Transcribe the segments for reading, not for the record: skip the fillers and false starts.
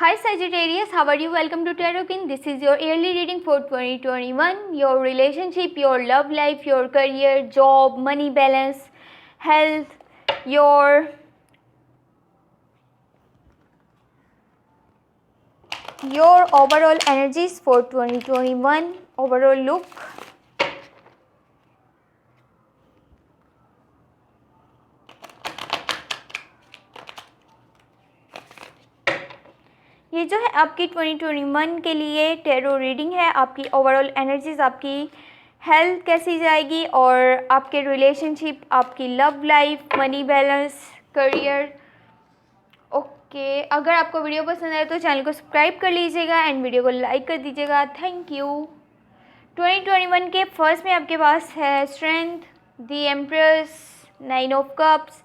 Hi Sagittarius, how are you? Welcome to Tarot King. This is your yearly reading for 2021. Your relationship, your love life, your career, job, money balance, health, your overall energies for 2021, overall look. ये जो है आपकी 2021 के लिए tarot reading है। आपकी overall energies, आपकी health कैसी जाएगी और आपके रिलेशनशिप, आपकी love life, money balance, career. Okay, अगर आपको वीडियो पसंद आए तो चैनल को सब्सक्राइब कर लीजिएगा एंड वीडियो को लाइक कर दीजिएगा। Thank you. 2021 के फर्स्ट में आपके पास है strength, the empress, 9 of cups.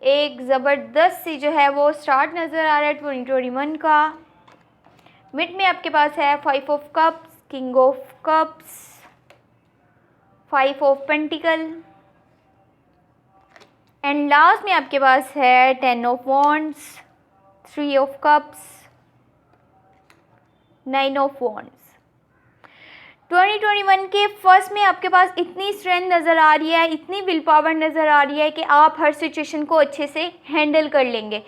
एक ज़बरदस्त सी जो है वो स्टार्ट नज़र आ रहा है 2021 का। मिड में आपके पास है 5 of cups, king of cups, 5 of pentacle and last में आपके पास है 10 of wands, 3 of cups, 9 of wands. 2021 के फर्स्ट में आपके पास इतनी स्ट्रेंथ नज़र आ रही है, इतनी विल पावर नज़र आ रही है कि आप हर सिचुएशन को अच्छे से हैंडल कर लेंगे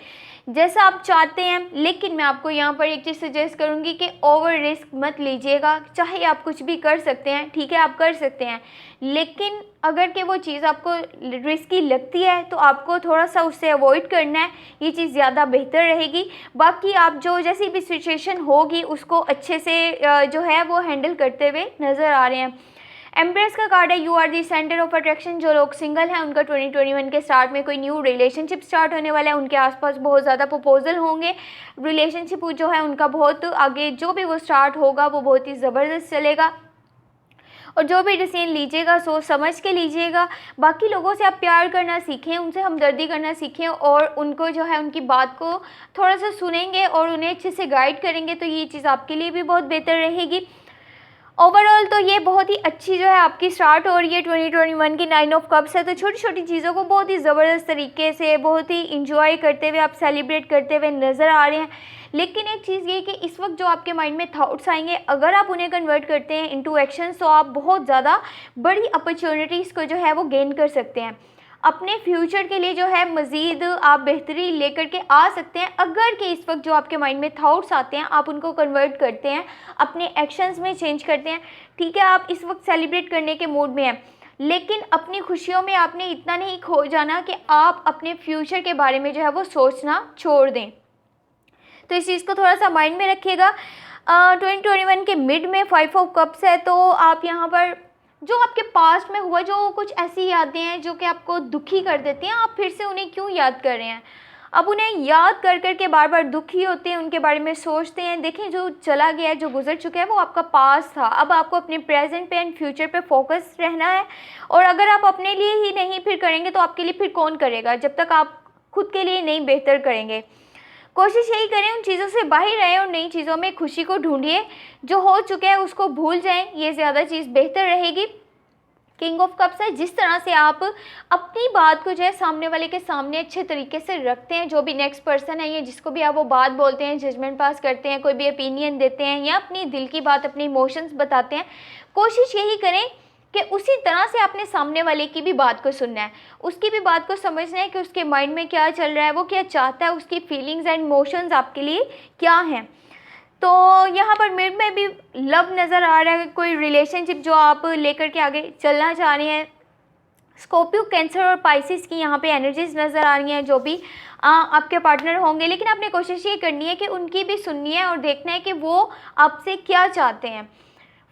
जैसा आप चाहते हैं। लेकिन मैं आपको यहाँ पर एक चीज़ सजेस्ट करूँगी कि ओवर रिस्क मत लीजिएगा। चाहे आप कुछ भी कर सकते हैं, ठीक है, आप कर सकते हैं, लेकिन अगर कि वो चीज़ आपको रिस्की लगती है तो आपको थोड़ा सा उससे अवॉइड करना है। ये चीज़ ज़्यादा बेहतर रहेगी। बाकी आप जो जैसी भी सिचुएशन होगी उसको अच्छे से जो है वो हैंडल करते हुए नज़र आ रहे हैं। एम्प्रेस का कार्ड है, you are the centre of attraction. जो लोग सिंगल हैं उनका 2021 के स्टार्ट में कोई न्यू रिलेशनशिप स्टार्ट होने वाला है। उनके आसपास बहुत ज़्यादा प्रपोजल होंगे। रिलेशनशिप जो है उनका बहुत आगे जो भी वो स्टार्ट होगा वो बहुत ही ज़बरदस्त चलेगा। और जो भी डिसीजन लीजिएगा सोच समझ के लीजिएगा। बाकी लोगों से आप प्यार करना सीखें, उनसे हमदर्दी करना सीखें और उनको जो है उनकी बात को थोड़ा सा सुनेंगे और उन्हें अच्छे से गाइड करेंगे तो ये चीज़ आपके लिए भी बहुत बेहतर रहेगी। ओवरऑल तो ये बहुत ही अच्छी जो है आपकी स्टार्ट हो रही है 2021 की। 9 ऑफ कप्स है तो छोटी छोटी चीज़ों को बहुत ही ज़बरदस्त तरीके से बहुत ही इंजॉय करते हुए आप सेलिब्रेट करते हुए नज़र आ रहे हैं। लेकिन एक चीज़ ये कि इस वक्त जो आपके माइंड में थॉट्स आएंगे अगर आप उन्हें कन्वर्ट करते हैं इनटू एक्शंस तो आप बहुत ज़्यादा बड़ी अपॉर्चुनिटीज़ को जो है वो गेन कर सकते हैं। अपने फ्यूचर के लिए जो है मज़ीद आप बेहतरी लेकर के आ सकते हैं अगर कि इस वक्त जो आपके माइंड में थॉट्स आते हैं आप उनको कन्वर्ट करते हैं, अपने एक्शंस में चेंज करते हैं। ठीक है, आप इस वक्त सेलिब्रेट करने के मूड में हैं, लेकिन अपनी खुशियों में आपने इतना नहीं खो जाना कि आप अपने फ्यूचर के बारे में जो है वो सोचना छोड़ दें। तो इस चीज़ को थोड़ा सा माइंड में रखिएगा। 2021 के मिड में 5 ऑफ कप्स है तो आप यहाँ पर जो आपके पास्ट में हुआ, जो कुछ ऐसी यादें हैं जो कि आपको दुखी कर देती हैं, आप फिर से उन्हें क्यों याद कर रहे हैं? अब उन्हें याद कर कर के बार बार दुखी होते हैं, उनके बारे में सोचते हैं। देखें, जो चला गया है, जो गुजर चुका है वो आपका पास्ट था। अब आपको अपने प्रेजेंट पे एंड फ्यूचर पे फोकस रहना है। और अगर आप अपने लिए ही नहीं फिर करेंगे तो आपके लिए फिर कौन करेगा जब तक आप खुद के लिए नहीं बेहतर करेंगे। कोशिश यही करें उन चीज़ों से बाहर रहें और नई चीज़ों में खुशी को ढूंढिए। जो हो चुका है उसको भूल जाएं, ये ज़्यादा चीज़ बेहतर रहेगी। किंग ऑफ कप्स है, जिस तरह से आप अपनी बात को जो है सामने वाले के सामने अच्छे तरीके से रखते हैं, जो भी नेक्स्ट पर्सन है या जिसको भी आप वो बात बोलते हैं, जजमेंट पास करते हैं, कोई भी ओपिनियन देते हैं या अपनी दिल की बात, अपने इमोशंस बताते हैं, कोशिश यही करें कि उसी तरह से आपने सामने वाले की भी बात को सुनना है, उसकी भी बात को समझना है कि उसके माइंड में क्या चल रहा है, वो क्या चाहता है, उसकी फीलिंग्स एंड इमोशंस आपके लिए क्या हैं। तो यहाँ पर मिड में भी लव नज़र आ रहा है, कोई रिलेशनशिप जो आप लेकर के आगे चलना चाह रहे हैं। स्कॉर्पियो, कैंसर और पाइसिस की यहाँ पे एनर्जीज नज़र आ रही हैं जो भी आपके पार्टनर होंगे। लेकिन आपने कोशिश ये करनी है कि उनकी भी सुननी है और देखना है कि वो आपसे क्या चाहते हैं।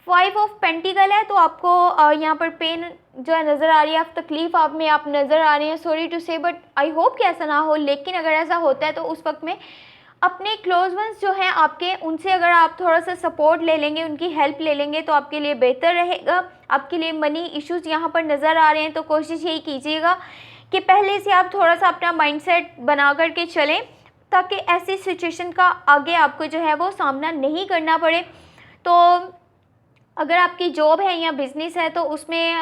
5 ऑफ पेंटिकल है तो आपको यहाँ पर पेन जो है नज़र आ रही है, आप तकलीफ़ आप में आप नज़र आ रही हैं। सॉरी टू से, बट आई होप कि ऐसा ना हो, लेकिन अगर ऐसा होता है तो उस वक्त में अपने क्लोज वंस जो हैं आपके, उनसे अगर आप थोड़ा सा सपोर्ट ले लेंगे, उनकी हेल्प ले लेंगे तो आपके लिए बेहतर रहेगा। आपके लिए मनी इश्यूज़ यहाँ पर नज़र आ रहे हैं तो कोशिश यही कीजिएगा कि पहले से आप थोड़ा सा अपना माइंडसेट बना करके चलें ताकि ऐसी सिचुएशन का आगे आपको जो है वो सामना नहीं करना पड़े। तो अगर आपकी जॉब है या बिज़नेस है तो उसमें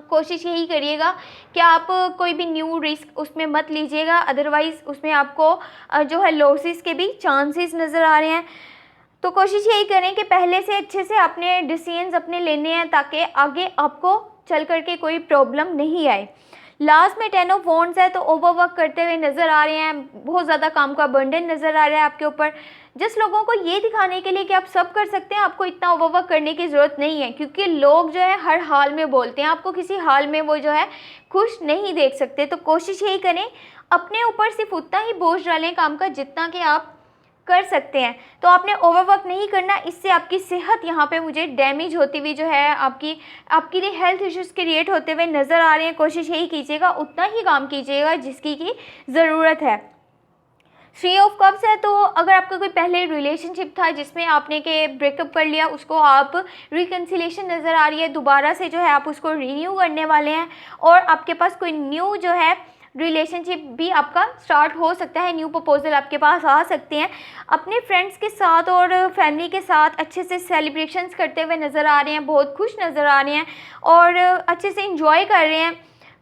कोशिश यही करिएगा कि आप कोई भी न्यू रिस्क उसमें मत लीजिएगा, अदरवाइज़ उसमें आपको जो है लॉसेस के भी चांसेस नज़र आ रहे हैं। तो कोशिश यही करें कि पहले से अच्छे से अपने डिसीजंस अपने लेने हैं ताकि आगे आपको चल कर के कोई प्रॉब्लम नहीं आए। लास्ट में 10 ऑफ वॉन्ड्स है तो ओवरवर्क करते हुए नज़र आ रहे हैं, बहुत ज़्यादा काम का बर्डन नज़र आ रहा है आपके ऊपर। जिस लोगों को ये दिखाने के लिए कि आप सब कर सकते हैं, आपको इतना ओवरवर्क करने की ज़रूरत नहीं है, क्योंकि लोग जो है हर हाल में बोलते हैं, आपको किसी हाल में वो जो है खुश नहीं देख सकते। तो कोशिश यही करें अपने ऊपर सिर्फ उतना ही बोझ डालें काम का जितना कि आप कर सकते हैं। तो आपने ओवरवर्क नहीं करना, इससे आपकी सेहत यहाँ पे मुझे डैमेज होती हुई जो है आपके लिए हेल्थ इश्यूज़ क्रिएट होते हुए नज़र आ रहे हैं। कोशिश यही कीजिएगा उतना ही काम कीजिएगा जिसकी की ज़रूरत है। 3 ऑफ कप्स है तो अगर आपका कोई पहले रिलेशनशिप था जिसमें आपने के ब्रेकअप कर लिया, उसको आप रिकन्सिलेशन नज़र आ रही है, दोबारा से जो है आप उसको रीन्यू करने वाले हैं और आपके पास कोई न्यू जो है रिलेशनशिप भी आपका स्टार्ट हो सकता है, न्यू प्रपोजल आपके पास आ सकते हैं। अपने फ्रेंड्स के साथ और फैमिली के साथ अच्छे से सेलिब्रेशंस करते हुए नज़र आ रहे हैं, बहुत खुश नज़र आ रहे हैं और अच्छे से इंजॉय कर रहे हैं।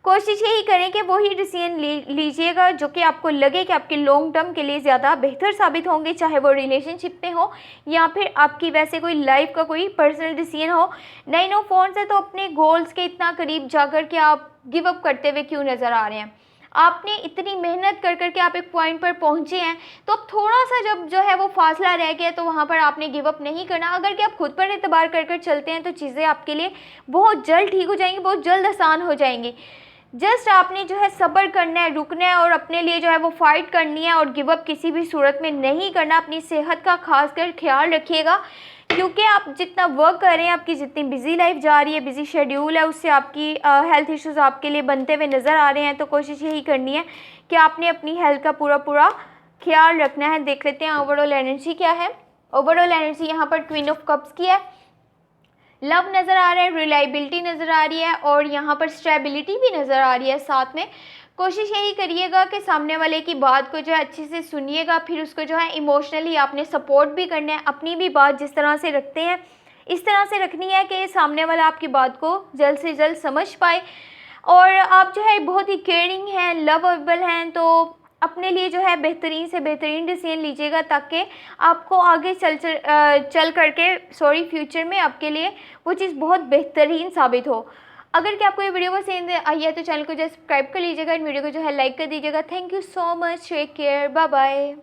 कोशिश यही करें कि वही डिसीजन लीजिएगा जो कि आपको लगे कि आपके लॉन्ग टर्म के लिए ज़्यादा बेहतर साबित होंगे, चाहे वो रिलेशनशिप में हो या फिर आपकी वैसे कोई लाइफ का कोई पर्सनल डिसीजन हो। 9 ऑफ वॉन्ड्स है तो अपने गोल्स के इतना करीब जाकर के आप गिव अप करते हुए क्यों नज़र आ रहे हैं? आपने इतनी मेहनत कर कर के आप एक पॉइंट पर पहुंचे हैं, तो अब थोड़ा सा जब जो है वो फासला रह गया तो वहाँ पर आपने गिव अप नहीं करना। अगर कि आप खुद पर एतबार कर कर चलते हैं तो चीज़ें आपके लिए बहुत जल्द ठीक हो जाएंगी, बहुत जल्द आसान हो जाएंगी। जस्ट आपने जो है सब्र करना है, रुकना है और अपने लिए जो है वो फाइट करनी है और गिव अप किसी भी सूरत में नहीं करना। अपनी सेहत का खासकर ख्याल रखिएगा, क्योंकि आप जितना वर्क कर रहे हैं, आपकी जितनी बिजी लाइफ जा रही है, बिजी शेड्यूल है, उससे आपकी हेल्थ इश्यूज़ आपके लिए बनते हुए नज़र आ रहे हैं। तो कोशिश यही करनी है कि आपने अपनी हेल्थ का पूरा ख्याल रखना है। देख लेते हैं ओवरऑल एनर्जी क्या है। ओवरऑल एनर्जी यहाँ पर क्वीन ऑफ कप्स की है, लव नज़र आ रहा है, रिलायबिलिटी नज़र आ रही है और यहाँ पर स्टेबिलिटी भी नज़र आ रही है साथ में। कोशिश यही करिएगा कि सामने वाले की बात को जो है अच्छे से सुनिएगा, फिर उसको जो है इमोशनली आपने सपोर्ट भी करना है। अपनी भी बात जिस तरह से रखते हैं इस तरह से रखनी है कि सामने वाला आपकी बात को जल्द से जल्द समझ पाए। और आप जो है बहुत ही केयरिंग हैं, लवेबल हैं, तो अपने लिए जो है बेहतरीन से बेहतरीन डिसीजन लीजिएगा ताकि आपको आगे चल करके फ्यूचर में आपके लिए वो चीज़ बहुत बेहतरीन साबित हो। अगर कि आपको ये वीडियो पसंद आई है तो चैनल को जो सब्सक्राइब कर लीजिएगा, वीडियो को जो है लाइक कर दीजिएगा। Thank you so much, take care, bye bye.